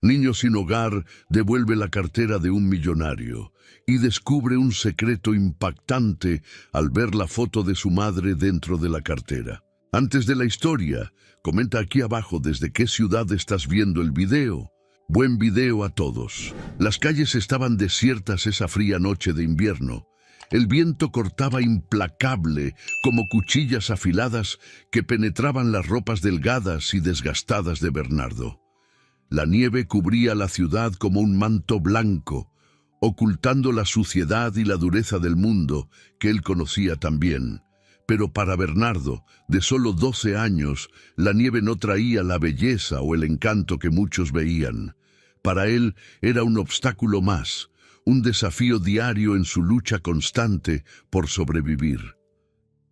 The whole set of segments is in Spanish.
Niño sin hogar devuelve la cartera de un millonario y descubre un secreto impactante al ver la foto de su madre dentro de la cartera. Antes de la historia, comenta aquí abajo desde qué ciudad estás viendo el video. Buen video a todos. Las calles estaban desiertas esa fría noche de invierno. El viento cortaba implacable como cuchillas afiladas que penetraban las ropas delgadas y desgastadas de Bernardo. La nieve cubría la ciudad como un manto blanco, ocultando la suciedad y la dureza del mundo que él conocía tan bien. Pero para Bernardo, de solo 12 años, la nieve no traía la belleza o el encanto que muchos veían. Para él era un obstáculo más, un desafío diario en su lucha constante por sobrevivir.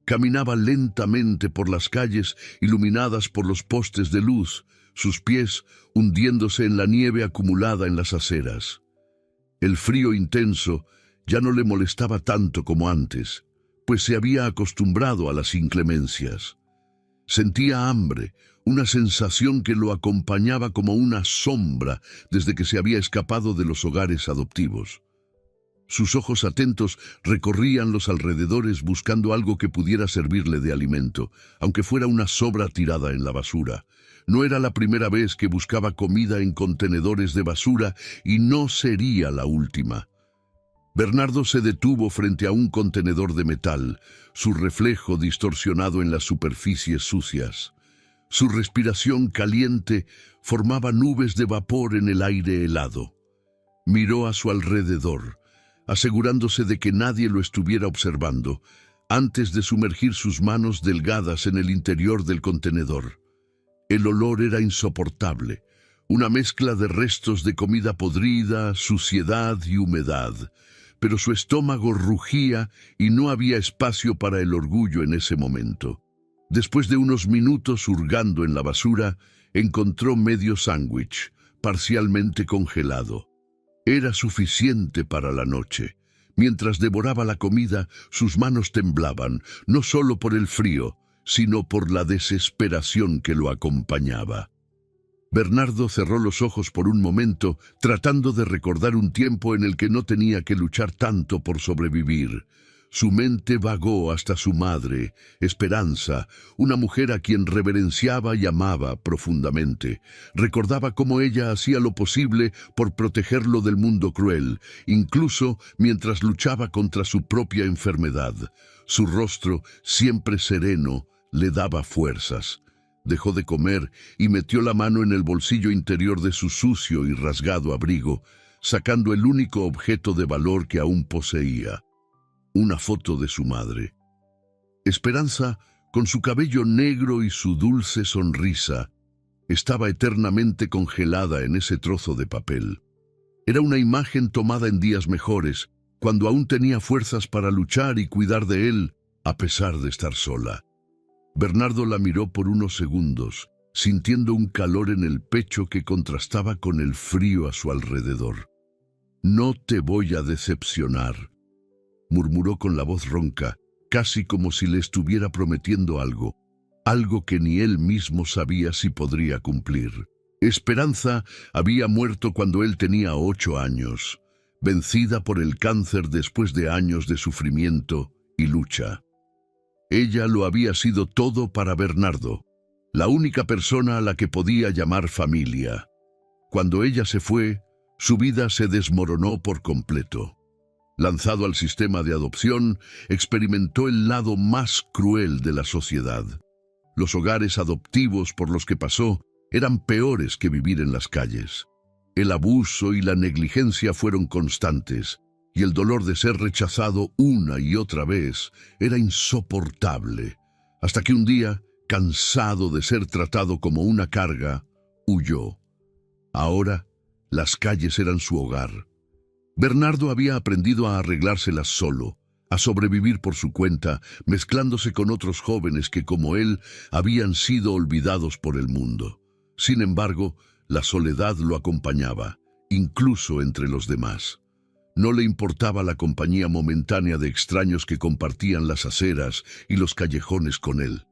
Caminaba lentamente por las calles iluminadas por los postes de luz, sus pies hundiéndose en la nieve acumulada en las aceras. El frío intenso ya no le molestaba tanto como antes, pues se había acostumbrado a las inclemencias. Sentía hambre, una sensación que lo acompañaba como una sombra desde que se había escapado de los hogares adoptivos. Sus ojos atentos recorrían los alrededores buscando algo que pudiera servirle de alimento, aunque fuera una sobra tirada en la basura. No era la primera vez que buscaba comida en contenedores de basura y no sería la última. Bernardo se detuvo frente a un contenedor de metal, su reflejo distorsionado en las superficies sucias. Su respiración caliente formaba nubes de vapor en el aire helado. Miró a su alrededor, asegurándose de que nadie lo estuviera observando, antes de sumergir sus manos delgadas en el interior del contenedor. El olor era insoportable, una mezcla de restos de comida podrida, suciedad y humedad, pero su estómago rugía y no había espacio para el orgullo en ese momento. Después de unos minutos hurgando en la basura, encontró medio sándwich, parcialmente congelado. Era suficiente para la noche. Mientras devoraba la comida, sus manos temblaban, no solo por el frío, sino por la desesperación que lo acompañaba. Bernardo cerró los ojos por un momento, tratando de recordar un tiempo en el que no tenía que luchar tanto por sobrevivir. Su mente vagó hasta su madre, Esperanza, una mujer a quien reverenciaba y amaba profundamente. Recordaba cómo ella hacía lo posible por protegerlo del mundo cruel, incluso mientras luchaba contra su propia enfermedad. Su rostro, siempre sereno, le daba fuerzas. Dejó de comer y metió la mano en el bolsillo interior de su sucio y rasgado abrigo, sacando el único objeto de valor que aún poseía: una foto de su madre. Esperanza, con su cabello negro y su dulce sonrisa, estaba eternamente congelada en ese trozo de papel. Era una imagen tomada en días mejores, cuando aún tenía fuerzas para luchar y cuidar de él, a pesar de estar sola. Bernardo la miró por unos segundos, sintiendo un calor en el pecho que contrastaba con el frío a su alrededor. «No te voy a decepcionar», murmuró con la voz ronca, casi como si le estuviera prometiendo algo que ni él mismo sabía si podría cumplir. Esperanza había muerto cuando él tenía 8 años, vencida por el cáncer después de años de sufrimiento y lucha. Ella lo había sido todo para Bernardo, la única persona a la que podía llamar familia. Cuando ella se fue, su vida se desmoronó por completo. Lanzado al sistema de adopción, experimentó el lado más cruel de la sociedad. Los hogares adoptivos por los que pasó eran peores que vivir en las calles. El abuso y la negligencia fueron constantes, y el dolor de ser rechazado una y otra vez era insoportable, hasta que un día, cansado de ser tratado como una carga, huyó. Ahora, las calles eran su hogar. Bernardo había aprendido a arreglárselas solo, a sobrevivir por su cuenta, mezclándose con otros jóvenes que, como él, habían sido olvidados por el mundo. Sin embargo, la soledad lo acompañaba, incluso entre los demás. No le importaba la compañía momentánea de extraños que compartían las aceras y los callejones con él.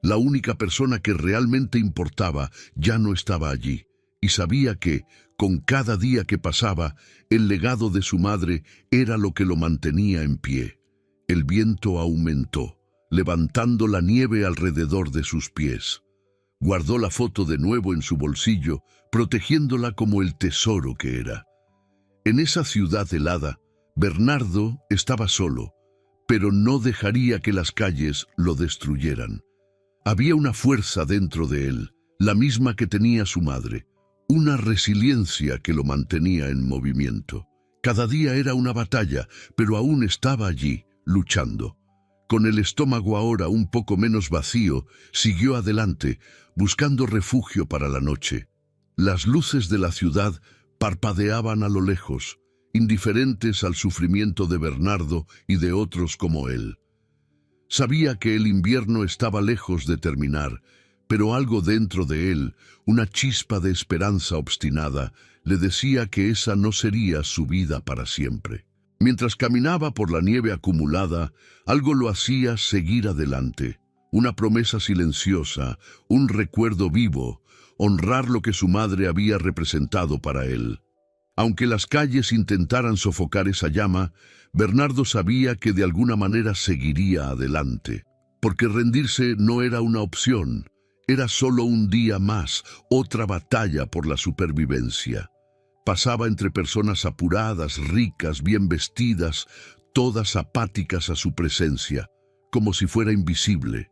La única persona que realmente importaba ya no estaba allí, y sabía que, Con cada día que pasaba, el legado de su madre era lo que lo mantenía en pie. El viento aumentó, levantando la nieve alrededor de sus pies. Guardó la foto de nuevo en su bolsillo, protegiéndola como el tesoro que era. En esa ciudad helada, Bernardo estaba solo, pero no dejaría que las calles lo destruyeran. Había una fuerza dentro de él, la misma que tenía su madre, una resiliencia que lo mantenía en movimiento. Cada día era una batalla, pero aún estaba allí, luchando. Con el estómago ahora un poco menos vacío, siguió adelante, buscando refugio para la noche. Las luces de la ciudad parpadeaban a lo lejos, indiferentes al sufrimiento de Bernardo y de otros como él. Sabía que el invierno estaba lejos de terminar, pero algo dentro de él, una chispa de esperanza obstinada, le decía que esa no sería su vida para siempre. Mientras caminaba por la nieve acumulada, algo lo hacía seguir adelante. Una promesa silenciosa, un recuerdo vivo, honrar lo que su madre había representado para él. Aunque las calles intentaran sofocar esa llama, Bernardo sabía que de alguna manera seguiría adelante, porque rendirse no era una opción, era solo un día más, otra batalla por la supervivencia. Pasaba entre personas apuradas, ricas, bien vestidas, todas apáticas a su presencia, como si fuera invisible.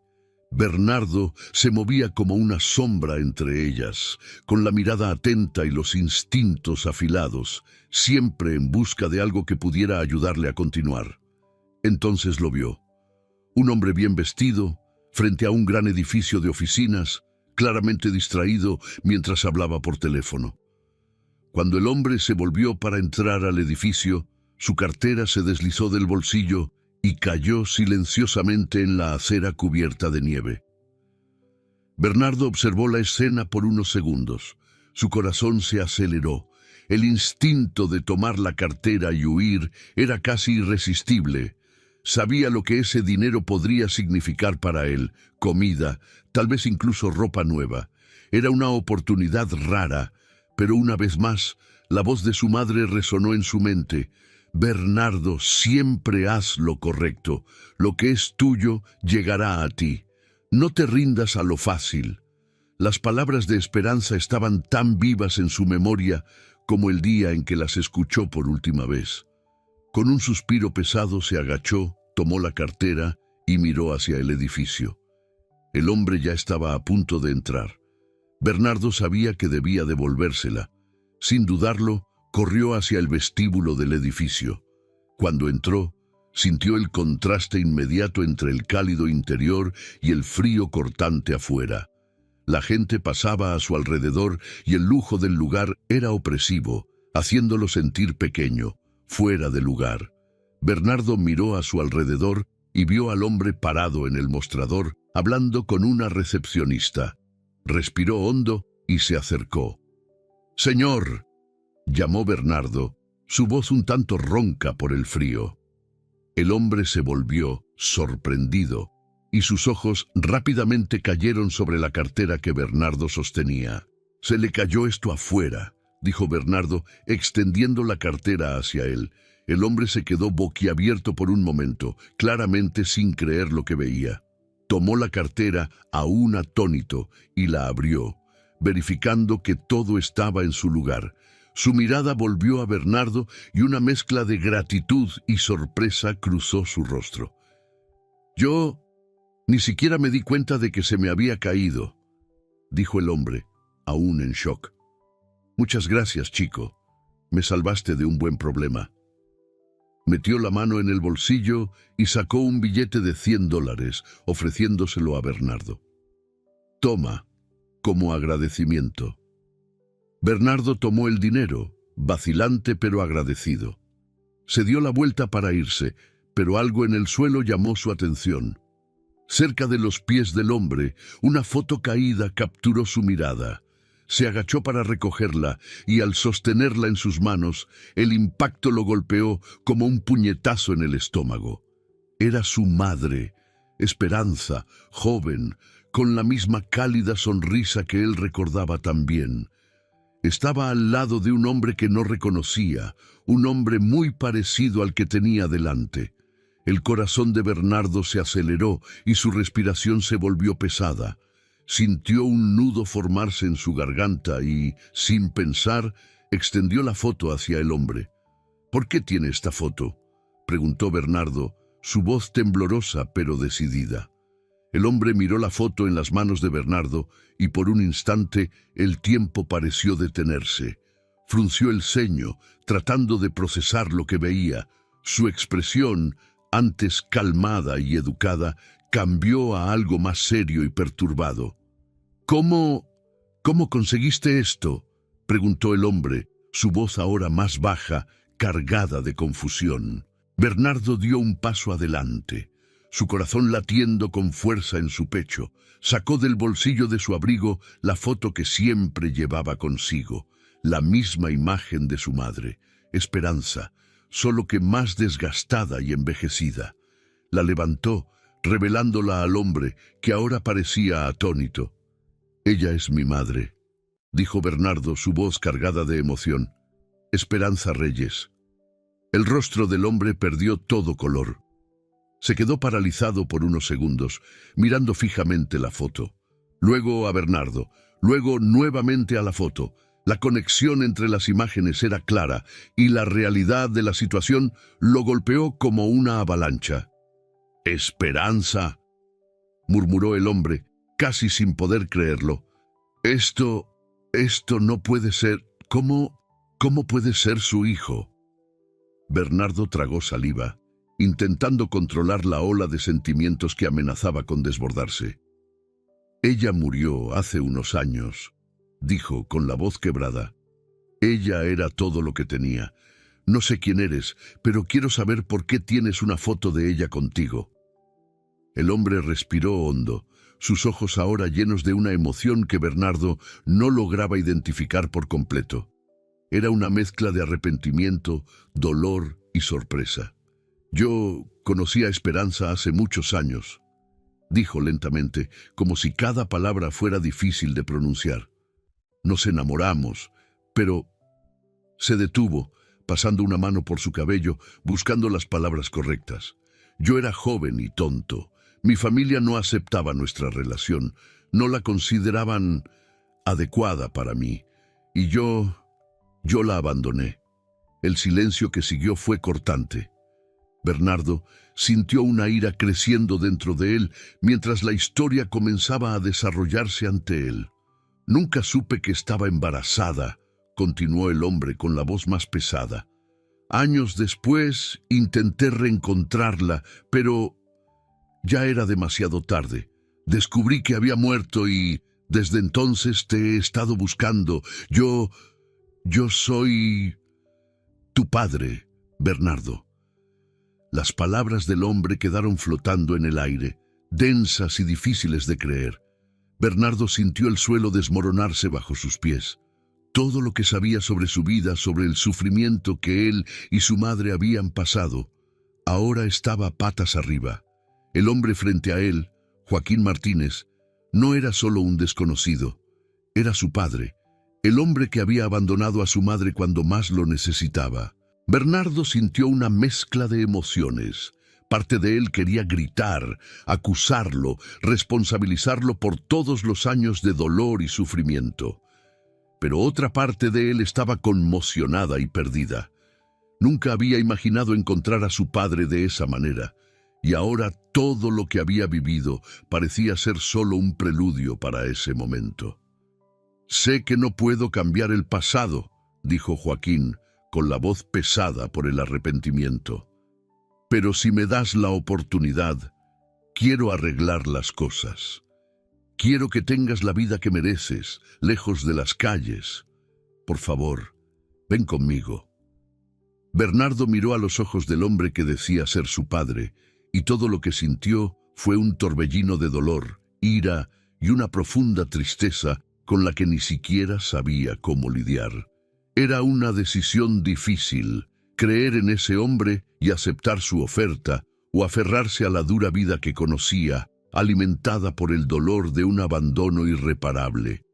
Bernardo se movía como una sombra entre ellas, con la mirada atenta y los instintos afilados, siempre en busca de algo que pudiera ayudarle a continuar. Entonces lo vio. Un hombre bien vestido, frente a un gran edificio de oficinas, claramente distraído mientras hablaba por teléfono. Cuando el hombre se volvió para entrar al edificio, su cartera se deslizó del bolsillo y cayó silenciosamente en la acera cubierta de nieve. Bernardo observó la escena por unos segundos. Su corazón se aceleró. El instinto de tomar la cartera y huir era casi irresistible. Sabía lo que ese dinero podría significar para él: comida, tal vez incluso ropa nueva. Era una oportunidad rara, pero una vez más, la voz de su madre resonó en su mente. Bernardo, siempre haz lo correcto. Lo que es tuyo llegará a ti. No te rindas a lo fácil. Las palabras de esperanza estaban tan vivas en su memoria como el día en que las escuchó por última vez. Con un suspiro pesado se agachó, tomó la cartera y miró hacia el edificio. El hombre ya estaba a punto de entrar. Bernardo sabía que debía devolvérsela. Sin dudarlo, corrió hacia el vestíbulo del edificio. Cuando entró, sintió el contraste inmediato entre el cálido interior y el frío cortante afuera. La gente pasaba a su alrededor y el lujo del lugar era opresivo, haciéndolo sentir pequeño, fuera de lugar. Bernardo miró a su alrededor y vio al hombre parado en el mostrador, hablando con una recepcionista. Respiró hondo y se acercó. «Señor», llamó Bernardo, su voz un tanto ronca por el frío. El hombre se volvió, sorprendido, y sus ojos rápidamente cayeron sobre la cartera que Bernardo sostenía. «Se le cayó esto afuera», dijo Bernardo, extendiendo la cartera hacia él. El hombre se quedó boquiabierto por un momento, claramente sin creer lo que veía. Tomó la cartera, aún atónito, y la abrió, verificando que todo estaba en su lugar. Su mirada volvió a Bernardo y una mezcla de gratitud y sorpresa cruzó su rostro. «Yo ni siquiera me di cuenta de que se me había caído», dijo el hombre, aún en shock. «Muchas gracias, chico. Me salvaste de un buen problema». Metió la mano en el bolsillo y sacó un billete de $100, ofreciéndoselo a Bernardo. «Toma, como agradecimiento». Bernardo tomó el dinero, vacilante pero agradecido. Se dio la vuelta para irse, pero algo en el suelo llamó su atención. Cerca de los pies del hombre, una foto caída capturó su mirada. Se agachó para recogerla y al sostenerla en sus manos, el impacto lo golpeó como un puñetazo en el estómago. Era su madre, Esperanza, joven, con la misma cálida sonrisa que él recordaba tan bien. Estaba al lado de un hombre que no reconocía, un hombre muy parecido al que tenía delante. El corazón de Bernardo se aceleró y su respiración se volvió pesada. Sintió un nudo formarse en su garganta y, sin pensar, extendió la foto hacia el hombre. «¿Por qué tiene esta foto?», preguntó Bernardo, su voz temblorosa pero decidida. El hombre miró la foto en las manos de Bernardo y por un instante el tiempo pareció detenerse. Frunció el ceño, tratando de procesar lo que veía. Su expresión, antes calmada y educada, cambió a algo más serio y perturbado. «¿Cómo conseguiste esto?», preguntó el hombre, su voz ahora más baja, cargada de confusión. Bernardo dio un paso adelante. Su corazón latiendo con fuerza en su pecho, sacó del bolsillo de su abrigo la foto que siempre llevaba consigo, la misma imagen de su madre, Esperanza, solo que más desgastada y envejecida. La levantó, revelándola al hombre, que ahora parecía atónito. «Ella es mi madre», dijo Bernardo, su voz cargada de emoción. «Esperanza Reyes». El rostro del hombre perdió todo color. Se quedó paralizado por unos segundos, mirando fijamente la foto. Luego a Bernardo, luego nuevamente a la foto. La conexión entre las imágenes era clara y la realidad de la situación lo golpeó como una avalancha. «Esperanza», murmuró el hombre, casi sin poder creerlo. Esto no puede ser. ¿Cómo puede ser su hijo?» Bernardo tragó saliva, intentando controlar la ola de sentimientos que amenazaba con desbordarse. «Ella murió hace unos años», dijo con la voz quebrada. «Ella era todo lo que tenía. No sé quién eres, pero quiero saber por qué tienes una foto de ella contigo». El hombre respiró hondo, sus ojos ahora llenos de una emoción que Bernardo no lograba identificar por completo. Era una mezcla de arrepentimiento, dolor y sorpresa. «Yo conocí a Esperanza hace muchos años», dijo lentamente, como si cada palabra fuera difícil de pronunciar. «Nos enamoramos, pero…» Se detuvo, pasando una mano por su cabello, buscando las palabras correctas. «Yo era joven y tonto. Mi familia no aceptaba nuestra relación, no la consideraban adecuada para mí, y yo la abandoné». El silencio que siguió fue cortante. Bernardo sintió una ira creciendo dentro de él mientras la historia comenzaba a desarrollarse ante él. «Nunca supe que estaba embarazada», continuó el hombre con la voz más pesada. «Años después intenté reencontrarla, pero ya era demasiado tarde. Descubrí que había muerto y desde entonces te he estado buscando. Yo soy tu padre, Bernardo». Las palabras del hombre quedaron flotando en el aire, densas y difíciles de creer. Bernardo sintió el suelo desmoronarse bajo sus pies. Todo lo que sabía sobre su vida, sobre el sufrimiento que él y su madre habían pasado, ahora estaba patas arriba. El hombre frente a él, Joaquín Martínez, no era solo un desconocido, era su padre, el hombre que había abandonado a su madre cuando más lo necesitaba. Bernardo sintió una mezcla de emociones. Parte de él quería gritar, acusarlo, responsabilizarlo por todos los años de dolor y sufrimiento. Pero otra parte de él estaba conmocionada y perdida. Nunca había imaginado encontrar a su padre de esa manera, y ahora todo lo que había vivido parecía ser solo un preludio para ese momento. «Sé que no puedo cambiar el pasado», dijo Joaquín, con la voz pesada por el arrepentimiento. «Pero si me das la oportunidad, quiero arreglar las cosas. Quiero que tengas la vida que mereces, lejos de las calles. Por favor, ven conmigo». Bernardo miró a los ojos del hombre que decía ser su padre, y todo lo que sintió fue un torbellino de dolor, ira y una profunda tristeza con la que ni siquiera sabía cómo lidiar. Era una decisión difícil, creer en ese hombre y aceptar su oferta, o aferrarse a la dura vida que conocía, alimentada por el dolor de un abandono irreparable.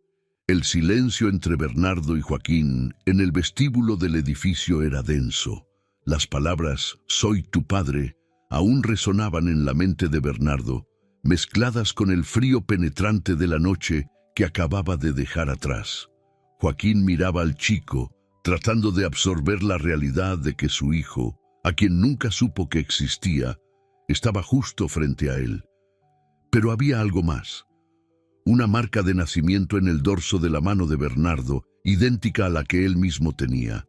El silencio entre Bernardo y Joaquín en el vestíbulo del edificio era denso. Las palabras «soy tu padre» aún resonaban en la mente de Bernardo, mezcladas con el frío penetrante de la noche que acababa de dejar atrás. Joaquín miraba al chico, tratando de absorber la realidad de que su hijo, a quien nunca supo que existía, estaba justo frente a él. Pero había algo más. Una marca de nacimiento en el dorso de la mano de Bernardo, idéntica a la que él mismo tenía.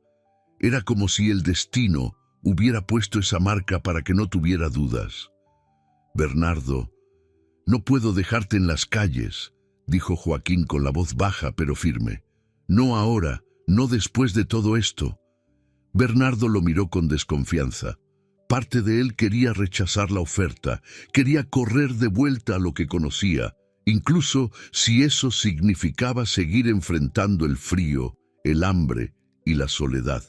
Era como si el destino hubiera puesto esa marca para que no tuviera dudas. «Bernardo, no puedo dejarte en las calles», dijo Joaquín con la voz baja pero firme. «No ahora, no después de todo esto». Bernardo lo miró con desconfianza. Parte de él quería rechazar la oferta, quería correr de vuelta a lo que conocía, incluso si eso significaba seguir enfrentando el frío, el hambre y la soledad.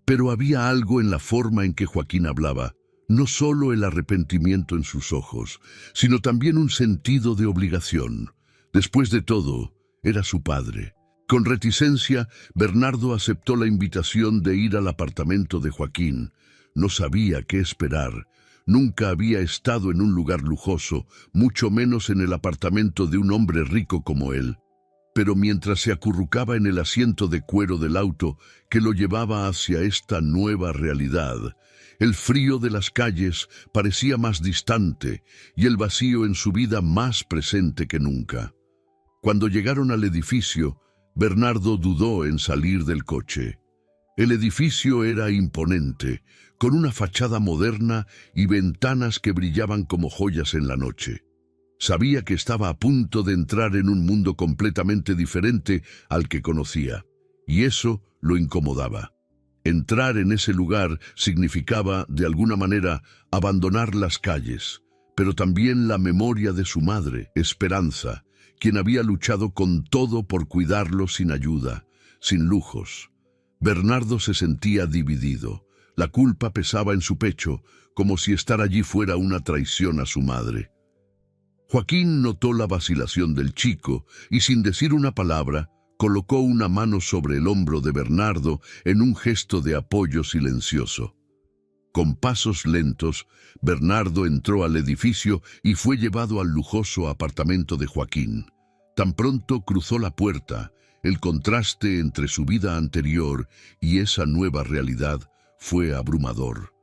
Pero había algo en la forma en que Joaquín hablaba, no solo el arrepentimiento en sus ojos, sino también un sentido de obligación. Después de todo, era su padre. Con reticencia, Bernardo aceptó la invitación de ir al apartamento de Joaquín. No sabía qué esperar. Nunca había estado en un lugar lujoso, mucho menos en el apartamento de un hombre rico como él. Pero mientras se acurrucaba en el asiento de cuero del auto que lo llevaba hacia esta nueva realidad, el frío de las calles parecía más distante y el vacío en su vida más presente que nunca. Cuando llegaron al edificio, Bernardo dudó en salir del coche. El edificio era imponente, con una fachada moderna y ventanas que brillaban como joyas en la noche. Sabía que estaba a punto de entrar en un mundo completamente diferente al que conocía, y eso lo incomodaba. Entrar en ese lugar significaba, de alguna manera, abandonar las calles, pero también la memoria de su madre, Esperanza, quien había luchado con todo por cuidarlo sin ayuda, sin lujos. Bernardo se sentía dividido. La culpa pesaba en su pecho, como si estar allí fuera una traición a su madre. Joaquín notó la vacilación del chico y, sin decir una palabra, colocó una mano sobre el hombro de Bernardo en un gesto de apoyo silencioso. Con pasos lentos, Bernardo entró al edificio y fue llevado al lujoso apartamento de Joaquín. Tan pronto cruzó la puerta, el contraste entre su vida anterior y esa nueva realidad fue abrumador.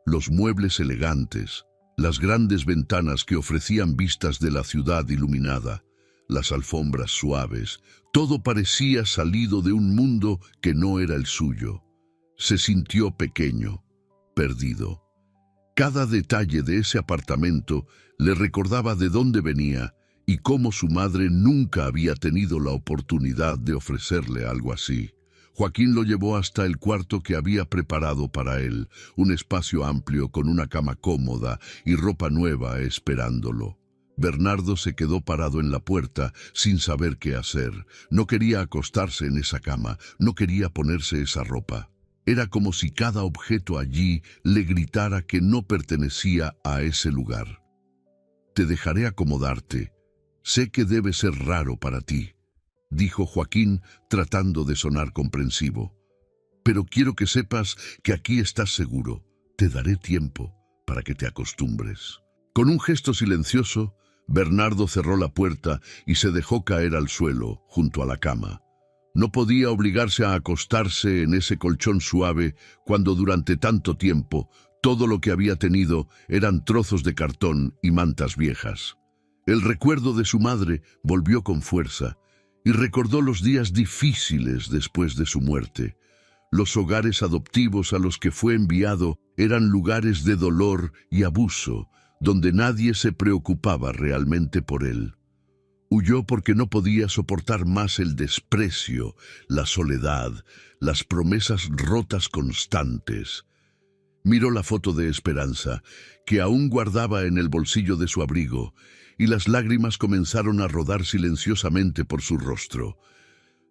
Los muebles elegantes, las grandes ventanas que ofrecían vistas de la ciudad iluminada, las alfombras suaves, todo parecía salido de un mundo que no era el suyo. Se sintió pequeño, perdido. Cada detalle de ese apartamento le recordaba de dónde venía y cómo su madre nunca había tenido la oportunidad de ofrecerle algo así. Joaquín lo llevó hasta el cuarto que había preparado para él, un espacio amplio con una cama cómoda y ropa nueva esperándolo. Bernardo se quedó parado en la puerta sin saber qué hacer. No quería acostarse en esa cama, no quería ponerse esa ropa. Era como si cada objeto allí le gritara que no pertenecía a ese lugar. «Te dejaré acomodarte. Sé que debe ser raro para ti», dijo Joaquín tratando de sonar comprensivo. «Pero quiero que sepas que aquí estás seguro. Te daré tiempo para que te acostumbres». Con un gesto silencioso, Bernardo cerró la puerta y se dejó caer al suelo, junto a la cama. No podía obligarse a acostarse en ese colchón suave cuando durante tanto tiempo todo lo que había tenido eran trozos de cartón y mantas viejas. El recuerdo de su madre volvió con fuerza y recordó los días difíciles después de su muerte. Los hogares adoptivos a los que fue enviado eran lugares de dolor y abuso, donde nadie se preocupaba realmente por él. Huyó porque no podía soportar más el desprecio, la soledad, las promesas rotas constantes. Miró la foto de Esperanza, que aún guardaba en el bolsillo de su abrigo, y las lágrimas comenzaron a rodar silenciosamente por su rostro.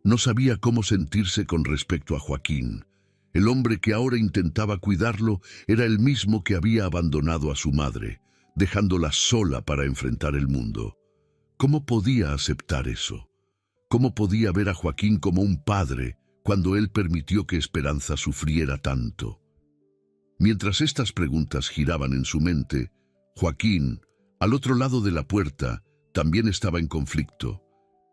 No sabía cómo sentirse con respecto a Joaquín. El hombre que ahora intentaba cuidarlo era el mismo que había abandonado a su madre, dejándola sola para enfrentar el mundo. ¿Cómo podía aceptar eso? ¿Cómo podía ver a Joaquín como un padre cuando él permitió que Esperanza sufriera tanto? Mientras estas preguntas giraban en su mente, Joaquín, al otro lado de la puerta, también estaba en conflicto.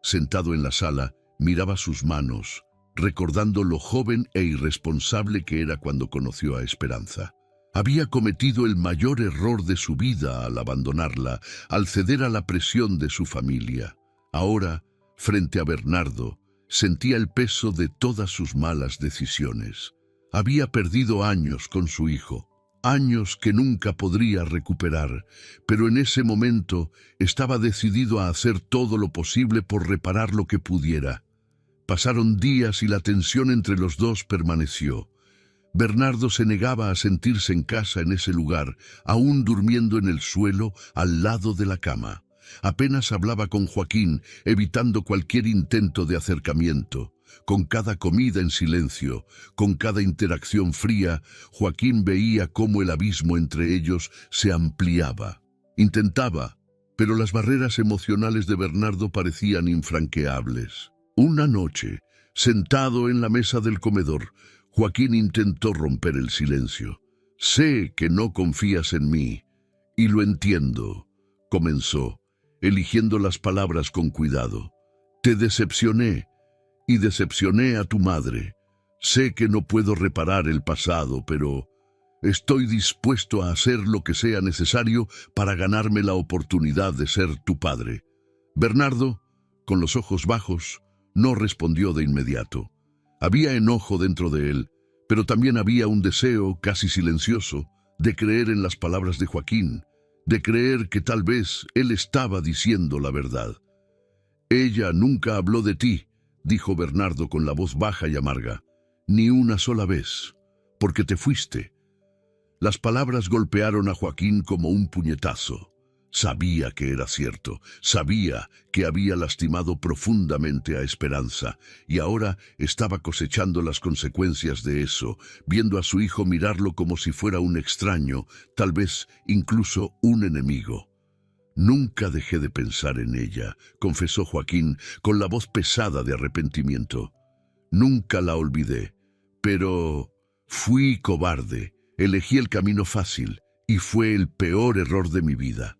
Sentado en la sala, miraba sus manos, recordando lo joven e irresponsable que era cuando conoció a Esperanza. Había cometido el mayor error de su vida al abandonarla, al ceder a la presión de su familia. Ahora, frente a Bernardo, sentía el peso de todas sus malas decisiones. Había perdido años con su hijo, años que nunca podría recuperar, pero en ese momento estaba decidido a hacer todo lo posible por reparar lo que pudiera. Pasaron días y la tensión entre los dos permaneció. Bernardo se negaba a sentirse en casa en ese lugar, aún durmiendo en el suelo al lado de la cama. Apenas hablaba con Joaquín, evitando cualquier intento de acercamiento. Con cada comida en silencio, con cada interacción fría, Joaquín veía cómo el abismo entre ellos se ampliaba. Intentaba, pero las barreras emocionales de Bernardo parecían infranqueables. Una noche, sentado en la mesa del comedor, Joaquín intentó romper el silencio. «Sé que no confías en mí, y lo entiendo», comenzó, eligiendo las palabras con cuidado. «Te decepcioné, y decepcioné a tu madre. Sé que no puedo reparar el pasado, pero estoy dispuesto a hacer lo que sea necesario para ganarme la oportunidad de ser tu padre». Bernardo, con los ojos bajos, no respondió de inmediato. Había enojo dentro de él, pero también había un deseo casi silencioso de creer en las palabras de Joaquín, de creer que tal vez él estaba diciendo la verdad. «Ella nunca habló de ti», dijo Bernardo con la voz baja y amarga, «ni una sola vez, porque te fuiste». Las palabras golpearon a Joaquín como un puñetazo. Sabía que era cierto, sabía que había lastimado profundamente a Esperanza, y ahora estaba cosechando las consecuencias de eso, viendo a su hijo mirarlo como si fuera un extraño, tal vez incluso un enemigo. «Nunca dejé de pensar en ella», confesó Joaquín con la voz pesada de arrepentimiento. «Nunca la olvidé, pero fui cobarde, elegí el camino fácil y fue el peor error de mi vida».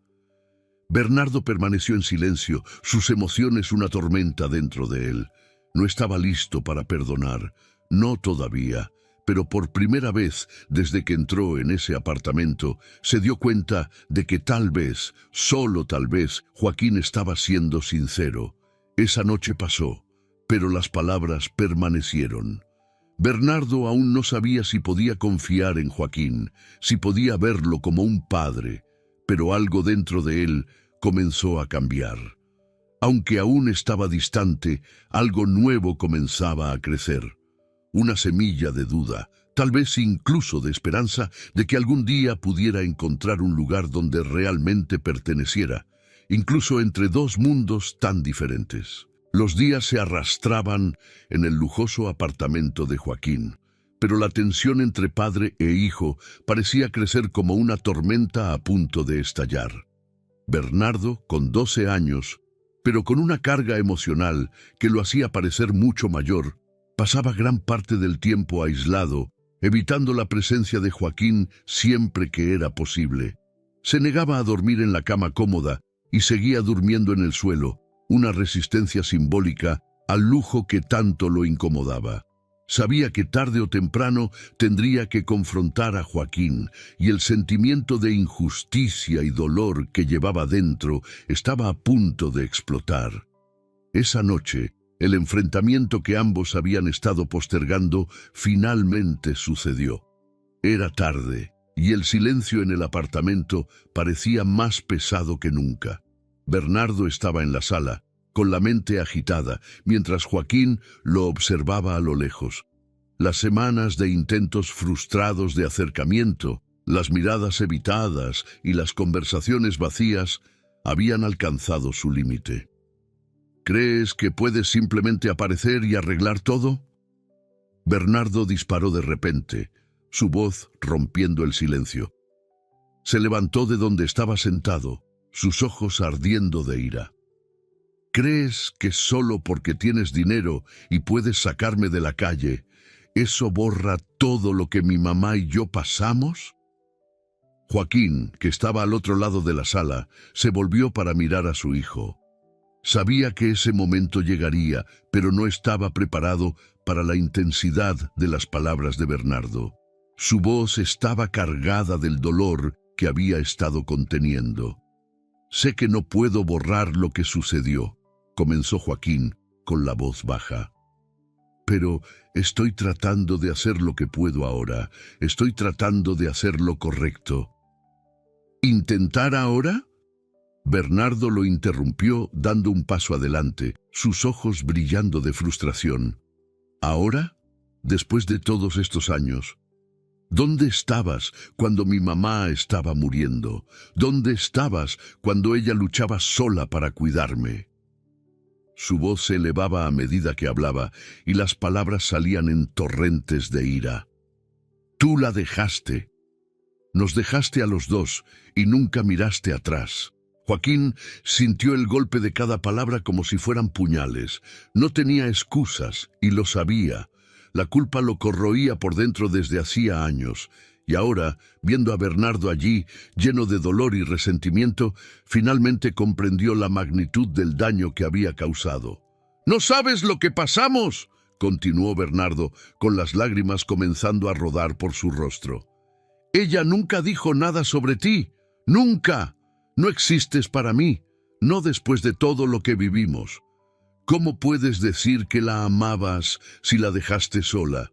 Bernardo permaneció en silencio, sus emociones una tormenta dentro de él. No estaba listo para perdonar, no todavía, pero por primera vez desde que entró en ese apartamento, se dio cuenta de que tal vez, solo tal vez, Joaquín estaba siendo sincero. Esa noche pasó, pero las palabras permanecieron. Bernardo aún no sabía si podía confiar en Joaquín, si podía verlo como un padre, pero algo dentro de él comenzó a cambiar. Aunque aún estaba distante, algo nuevo comenzaba a crecer. Una semilla de duda, tal vez incluso de esperanza de que algún día pudiera encontrar un lugar donde realmente perteneciera, incluso entre dos mundos tan diferentes. Los días se arrastraban en el lujoso apartamento de Joaquín, pero la tensión entre padre e hijo parecía crecer como una tormenta a punto de estallar. Bernardo, con 12 años, pero con una carga emocional que lo hacía parecer mucho mayor, pasaba gran parte del tiempo aislado, evitando la presencia de Joaquín siempre que era posible. Se negaba a dormir en la cama cómoda y seguía durmiendo en el suelo, una resistencia simbólica al lujo que tanto lo incomodaba. Sabía que tarde o temprano tendría que confrontar a Joaquín, y el sentimiento de injusticia y dolor que llevaba dentro estaba a punto de explotar. Esa noche, el enfrentamiento que ambos habían estado postergando finalmente sucedió. Era tarde, y el silencio en el apartamento parecía más pesado que nunca. Bernardo estaba en la sala, con la mente agitada, mientras Joaquín lo observaba a lo lejos. Las semanas de intentos frustrados de acercamiento, las miradas evitadas y las conversaciones vacías habían alcanzado su límite. «¿Crees que puedes simplemente aparecer y arreglar todo?». Bernardo disparó de repente, su voz rompiendo el silencio. Se levantó de donde estaba sentado, sus ojos ardiendo de ira. ¿Crees que solo porque tienes dinero y puedes sacarme de la calle, eso borra todo lo que mi mamá y yo pasamos? Joaquín, que estaba al otro lado de la sala, se volvió para mirar a su hijo. Sabía que ese momento llegaría, pero no estaba preparado para la intensidad de las palabras de Bernardo. Su voz estaba cargada del dolor que había estado conteniendo. «Sé que no puedo borrar lo que sucedió», comenzó Joaquín con la voz baja. «Pero estoy tratando de hacer lo que puedo ahora. Estoy tratando de hacer lo correcto». «¿Intentar ahora?». Bernardo lo interrumpió dando un paso adelante, sus ojos brillando de frustración. «¿Ahora? Después de todos estos años. ¿Dónde estabas cuando mi mamá estaba muriendo? ¿Dónde estabas cuando ella luchaba sola para cuidarme?». Su voz se elevaba a medida que hablaba y las palabras salían en torrentes de ira. «Tú la dejaste. Nos dejaste a los dos y nunca miraste atrás». Joaquín sintió el golpe de cada palabra como si fueran puñales. No tenía excusas y lo sabía. La culpa lo corroía por dentro desde hacía años. Y ahora, viendo a Bernardo allí, lleno de dolor y resentimiento, finalmente comprendió la magnitud del daño que había causado. «¿No sabes lo que pasamos?», continuó Bernardo, con las lágrimas comenzando a rodar por su rostro. «Ella nunca dijo nada sobre ti. ¡Nunca! No existes para mí, no después de todo lo que vivimos. ¿Cómo puedes decir que la amabas si la dejaste sola?».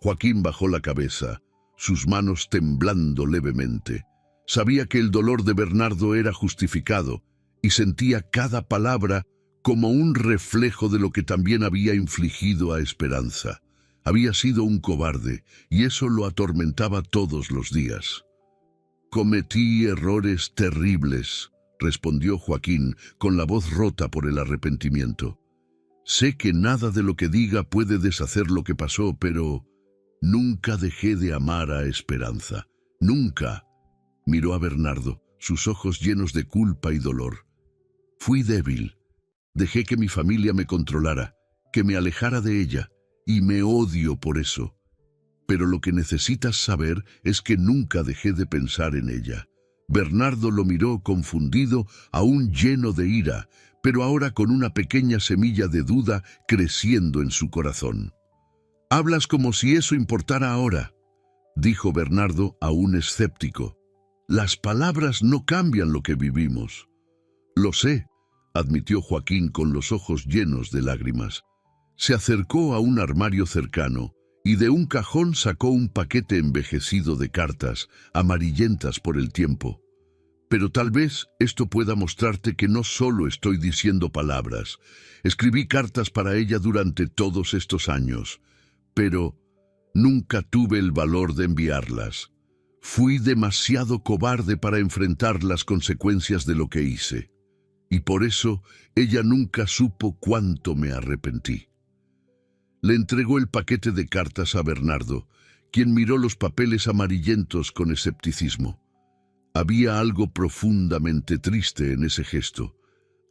Joaquín bajó la cabeza, sus manos temblando levemente. Sabía que el dolor de Bernardo era justificado y sentía cada palabra como un reflejo de lo que también había infligido a Esperanza. Había sido un cobarde y eso lo atormentaba todos los días. «Cometí errores terribles», respondió Joaquín con la voz rota por el arrepentimiento. «Sé que nada de lo que diga puede deshacer lo que pasó, pero nunca dejé de amar a Esperanza. Nunca». Miró a Bernardo, sus ojos llenos de culpa y dolor. «Fui débil. Dejé que mi familia me controlara, que me alejara de ella, y me odio por eso. Pero lo que necesitas saber es que nunca dejé de pensar en ella». Bernardo lo miró confundido, aún lleno de ira, pero ahora con una pequeña semilla de duda creciendo en su corazón. «Hablas como si eso importara ahora», dijo Bernardo, aún escéptico. «Las palabras no cambian lo que vivimos». «Lo sé», admitió Joaquín con los ojos llenos de lágrimas. Se acercó a un armario cercano y de un cajón sacó un paquete envejecido de cartas, amarillentas por el tiempo. «Pero tal vez esto pueda mostrarte que no solo estoy diciendo palabras. Escribí cartas para ella durante todos estos años, pero nunca tuve el valor de enviarlas. Fui demasiado cobarde para enfrentar las consecuencias de lo que hice. Y por eso ella nunca supo cuánto me arrepentí». Le entregó el paquete de cartas a Bernardo, quien miró los papeles amarillentos con escepticismo. Había algo profundamente triste en ese gesto,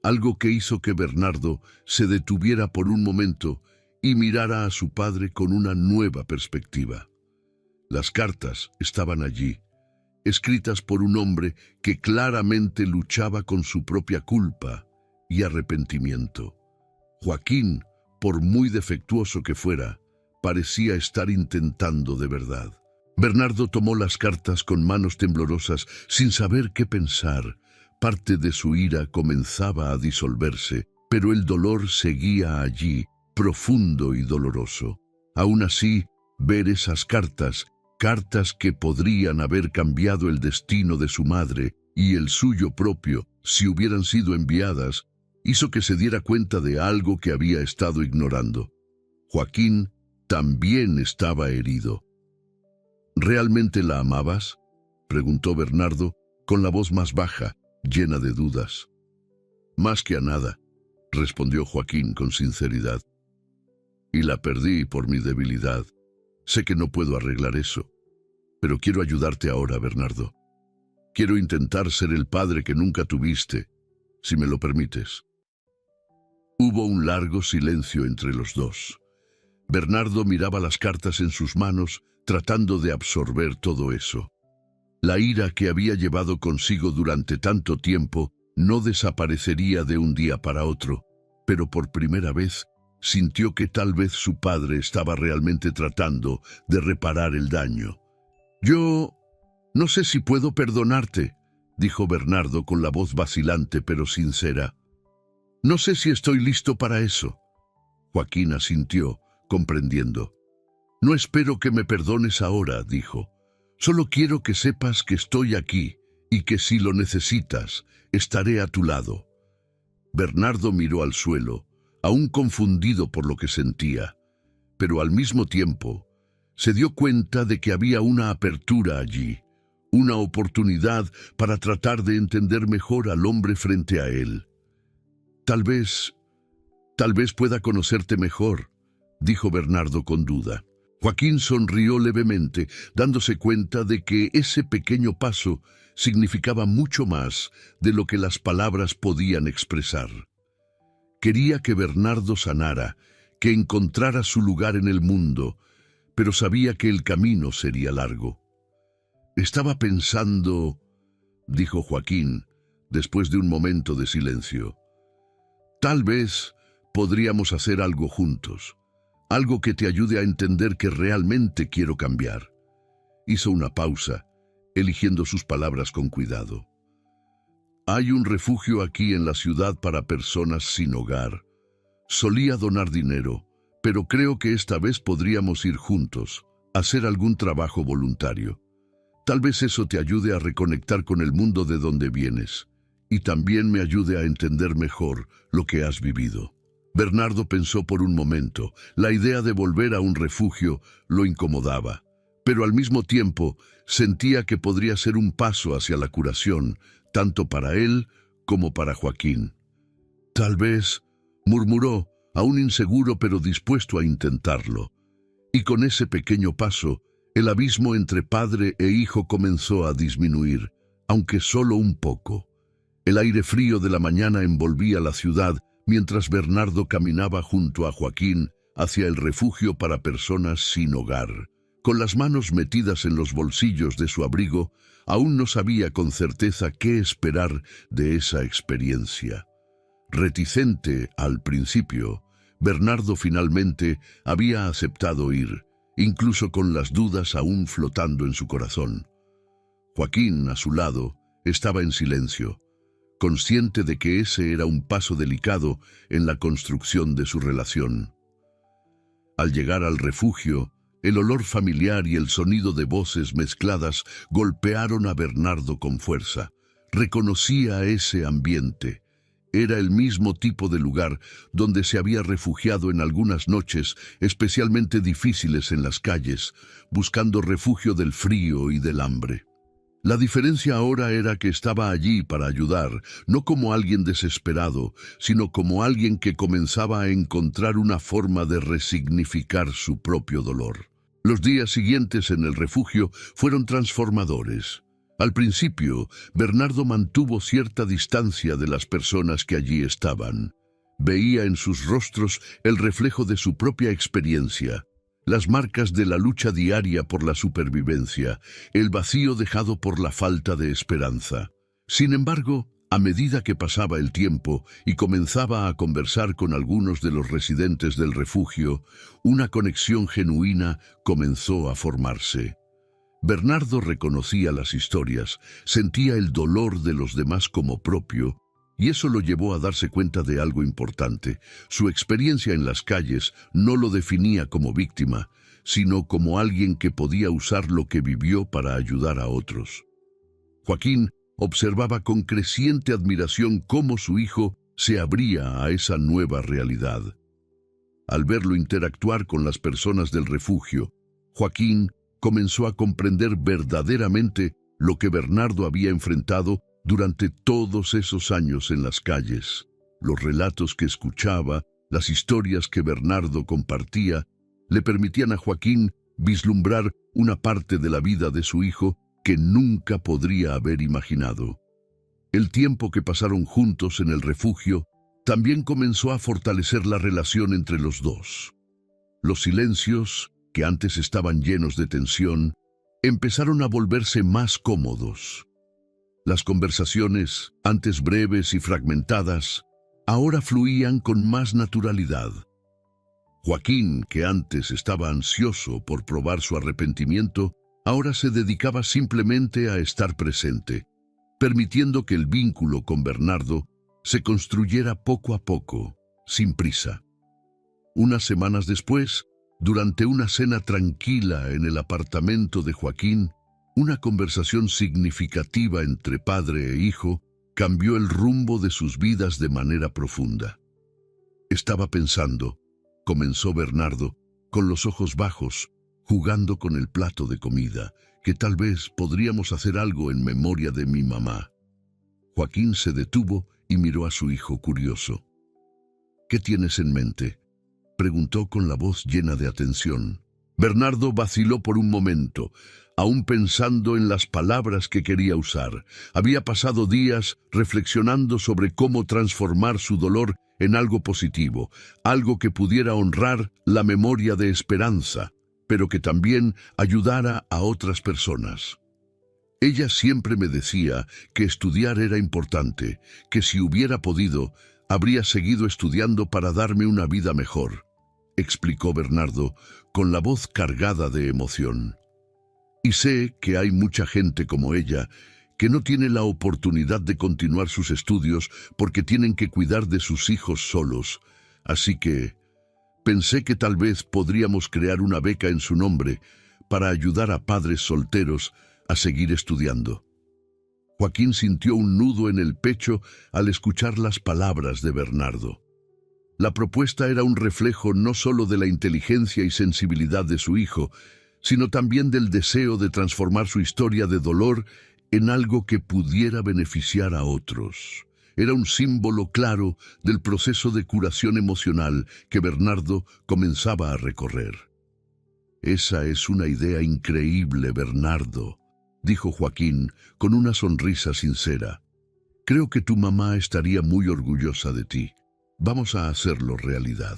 algo que hizo que Bernardo se detuviera por un momento y mirara a su padre con una nueva perspectiva. Las cartas estaban allí, escritas por un hombre que claramente luchaba con su propia culpa y arrepentimiento. Joaquín, por muy defectuoso que fuera, parecía estar intentando de verdad. Bernardo tomó las cartas con manos temblorosas, sin saber qué pensar. Parte de su ira comenzaba a disolverse, pero el dolor seguía allí, profundo y doloroso. Aún así, ver esas cartas, cartas que podrían haber cambiado el destino de su madre y el suyo propio si hubieran sido enviadas, hizo que se diera cuenta de algo que había estado ignorando. Joaquín también estaba herido. «¿Realmente la amabas?», preguntó Bernardo con la voz más baja, llena de dudas. «Más que a nada», respondió Joaquín con sinceridad. «Y la perdí por mi debilidad. Sé que no puedo arreglar eso, pero quiero ayudarte ahora, Bernardo. Quiero intentar ser el padre que nunca tuviste, si me lo permites». Hubo un largo silencio entre los dos. Bernardo miraba las cartas en sus manos, tratando de absorber todo eso. La ira que había llevado consigo durante tanto tiempo no desaparecería de un día para otro, pero por primera vez sintió que tal vez su padre estaba realmente tratando de reparar el daño. «Yo no sé si puedo perdonarte», dijo Bernardo con la voz vacilante pero sincera. «No sé si estoy listo para eso». Joaquín asintió, comprendiendo. «No espero que me perdones ahora», dijo. «Solo quiero que sepas que estoy aquí y que si lo necesitas, estaré a tu lado». Bernardo miró al suelo, aún confundido por lo que sentía, pero al mismo tiempo se dio cuenta de que había una apertura allí, una oportunidad para tratar de entender mejor al hombre frente a él. Tal vez pueda conocerte mejor», dijo Bernardo con duda. Joaquín sonrió levemente, dándose cuenta de que ese pequeño paso significaba mucho más de lo que las palabras podían expresar. Quería que Bernardo sanara, que encontrara su lugar en el mundo, pero sabía que el camino sería largo. «Estaba pensando», dijo Joaquín, después de un momento de silencio. «Tal vez podríamos hacer algo juntos, algo que te ayude a entender que realmente quiero cambiar». Hizo una pausa, eligiendo sus palabras con cuidado. «Hay un refugio aquí en la ciudad para personas sin hogar. Solía donar dinero, pero creo que esta vez podríamos ir juntos, hacer algún trabajo voluntario. Tal vez eso te ayude a reconectar con el mundo de donde vienes, y también me ayude a entender mejor lo que has vivido». Bernardo pensó por un momento. La idea de volver a un refugio lo incomodaba, pero al mismo tiempo sentía que podría ser un paso hacia la curación, tanto para él como para Joaquín. «Tal vez», murmuró, aún inseguro pero dispuesto a intentarlo. Y con ese pequeño paso, el abismo entre padre e hijo comenzó a disminuir, aunque solo un poco. El aire frío de la mañana envolvía la ciudad mientras Bernardo caminaba junto a Joaquín hacia el refugio para personas sin hogar. Con las manos metidas en los bolsillos de su abrigo, aún no sabía con certeza qué esperar de esa experiencia. Reticente al principio, Bernardo finalmente había aceptado ir, incluso con las dudas aún flotando en su corazón. Joaquín, a su lado, estaba en silencio, consciente de que ese era un paso delicado en la construcción de su relación. Al llegar al refugio, el olor familiar y el sonido de voces mezcladas golpearon a Bernardo con fuerza. Reconocía ese ambiente. Era el mismo tipo de lugar donde se había refugiado en algunas noches especialmente difíciles en las calles, buscando refugio del frío y del hambre. La diferencia ahora era que estaba allí para ayudar, no como alguien desesperado, sino como alguien que comenzaba a encontrar una forma de resignificar su propio dolor. Los días siguientes en el refugio fueron transformadores. Al principio, Bernardo mantuvo cierta distancia de las personas que allí estaban. Veía en sus rostros el reflejo de su propia experiencia, las marcas de la lucha diaria por la supervivencia, el vacío dejado por la falta de esperanza. Sin embargo, a medida que pasaba el tiempo y comenzaba a conversar con algunos de los residentes del refugio, una conexión genuina comenzó a formarse. Bernardo reconocía las historias, sentía el dolor de los demás como propio, y eso lo llevó a darse cuenta de algo importante. Su experiencia en las calles no lo definía como víctima, sino como alguien que podía usar lo que vivió para ayudar a otros. Joaquín observaba con creciente admiración cómo su hijo se abría a esa nueva realidad. Al verlo interactuar con las personas del refugio, Joaquín comenzó a comprender verdaderamente lo que Bernardo había enfrentado durante todos esos años en las calles. Los relatos que escuchaba, las historias que Bernardo compartía, le permitían a Joaquín vislumbrar una parte de la vida de su hijo que nunca podría haber imaginado. El tiempo que pasaron juntos en el refugio también comenzó a fortalecer la relación entre los dos. Los silencios, que antes estaban llenos de tensión, empezaron a volverse más cómodos. Las conversaciones, antes breves y fragmentadas, ahora fluían con más naturalidad. Joaquín, que antes estaba ansioso por probar su arrepentimiento, ahora se dedicaba simplemente a estar presente, permitiendo que el vínculo con Bernardo se construyera poco a poco, sin prisa. Unas semanas después, durante una cena tranquila en el apartamento de Joaquín, una conversación significativa entre padre e hijo cambió el rumbo de sus vidas de manera profunda. Estaba pensando, comenzó Bernardo, con los ojos bajos, jugando con el plato de comida, que tal vez podríamos hacer algo en memoria de mi mamá. Joaquín se detuvo y miró a su hijo curioso. ¿Qué tienes en mente?, preguntó con la voz llena de atención. Bernardo vaciló por un momento, aún pensando en las palabras que quería usar. Había pasado días reflexionando sobre cómo transformar su dolor en algo positivo, algo que pudiera honrar la memoria de Esperanza, pero que también ayudara a otras personas. Ella siempre me decía que estudiar era importante, que si hubiera podido, habría seguido estudiando para darme una vida mejor, explicó Bernardo, con la voz cargada de emoción. Y sé que hay mucha gente como ella que no tiene la oportunidad de continuar sus estudios porque tienen que cuidar de sus hijos solos, así que pensé que tal vez podríamos crear una beca en su nombre para ayudar a padres solteros a seguir estudiando. Joaquín sintió un nudo en el pecho al escuchar las palabras de Bernardo. La propuesta era un reflejo no solo de la inteligencia y sensibilidad de su hijo, sino también del deseo de transformar su historia de dolor en algo que pudiera beneficiar a otros. Era un símbolo claro del proceso de curación emocional que Bernardo comenzaba a recorrer. «Esa es una idea increíble, Bernardo», dijo Joaquín con una sonrisa sincera. «Creo que tu mamá estaría muy orgullosa de ti. Vamos a hacerlo realidad».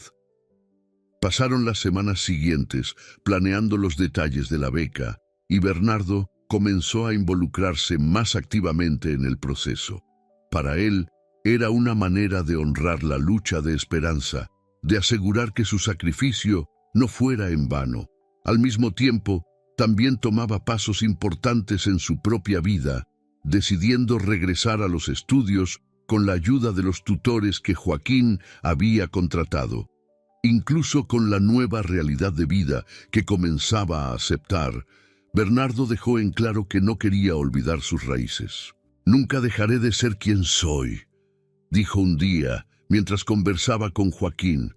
Pasaron las semanas siguientes planeando los detalles de la beca y Bernardo comenzó a involucrarse más activamente en el proceso. Para él, era una manera de honrar la lucha de Esperanza, de asegurar que su sacrificio no fuera en vano. Al mismo tiempo, también tomaba pasos importantes en su propia vida, decidiendo regresar a los estudios con la ayuda de los tutores que Joaquín había contratado. Incluso con la nueva realidad de vida que comenzaba a aceptar, Bernardo dejó en claro que no quería olvidar sus raíces. «Nunca dejaré de ser quien soy», dijo un día mientras conversaba con Joaquín.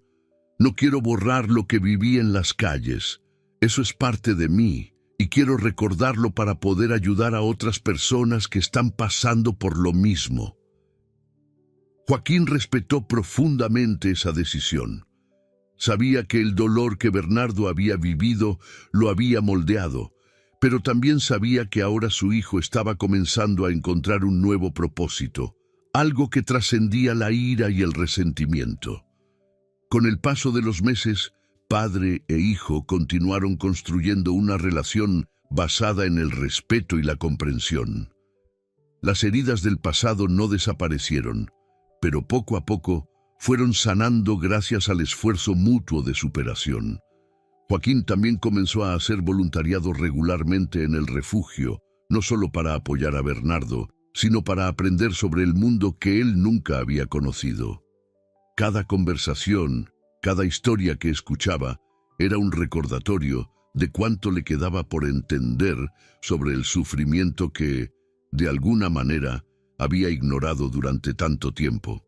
«No quiero borrar lo que viví en las calles. Eso es parte de mí y quiero recordarlo para poder ayudar a otras personas que están pasando por lo mismo». Joaquín respetó profundamente esa decisión. Sabía que el dolor que Bernardo había vivido lo había moldeado, pero también sabía que ahora su hijo estaba comenzando a encontrar un nuevo propósito, algo que trascendía la ira y el resentimiento. Con el paso de los meses, padre e hijo continuaron construyendo una relación basada en el respeto y la comprensión. Las heridas del pasado no desaparecieron, pero poco a poco fueron sanando gracias al esfuerzo mutuo de superación. Joaquín también comenzó a hacer voluntariado regularmente en el refugio, no solo para apoyar a Bernardo, sino para aprender sobre el mundo que él nunca había conocido. Cada conversación, cada historia que escuchaba, era un recordatorio de cuánto le quedaba por entender sobre el sufrimiento que, de alguna manera, había ignorado durante tanto tiempo.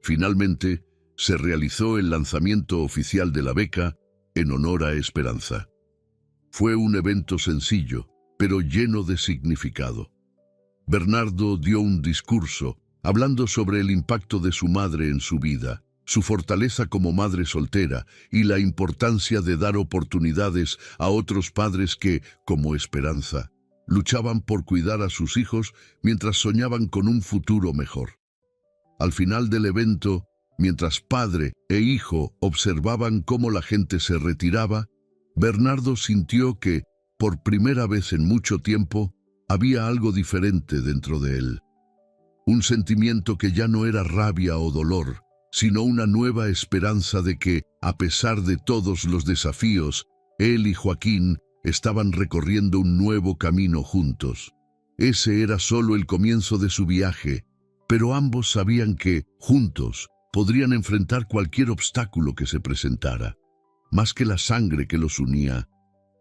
Finalmente, se realizó el lanzamiento oficial de la beca en honor a Esperanza. Fue un evento sencillo, pero lleno de significado. Bernardo dio un discurso hablando sobre el impacto de su madre en su vida, su fortaleza como madre soltera y la importancia de dar oportunidades a otros padres que, como Esperanza, luchaban por cuidar a sus hijos mientras soñaban con un futuro mejor. Al final del evento, mientras padre e hijo observaban cómo la gente se retiraba, Bernardo sintió que, por primera vez en mucho tiempo, había algo diferente dentro de él. Un sentimiento que ya no era rabia o dolor, sino una nueva esperanza de que, a pesar de todos los desafíos, él y Joaquín estaban recorriendo un nuevo camino juntos. Ese era solo el comienzo de su viaje, pero ambos sabían que, juntos, podrían enfrentar cualquier obstáculo que se presentara. Más que la sangre que los unía,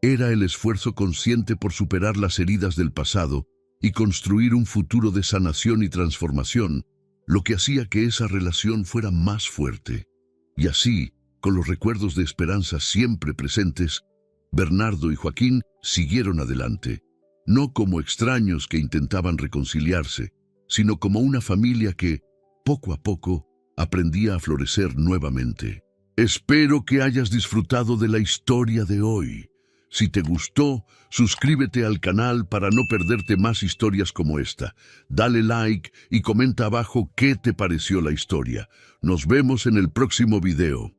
era el esfuerzo consciente por superar las heridas del pasado y construir un futuro de sanación y transformación, lo que hacía que esa relación fuera más fuerte. Y así, con los recuerdos de esperanza siempre presentes, Bernardo y Joaquín siguieron adelante, no como extraños que intentaban reconciliarse, sino como una familia que, poco a poco, aprendía a florecer nuevamente. Espero que hayas disfrutado de la historia de hoy. Si te gustó, suscríbete al canal para no perderte más historias como esta. Dale like y comenta abajo qué te pareció la historia. Nos vemos en el próximo video.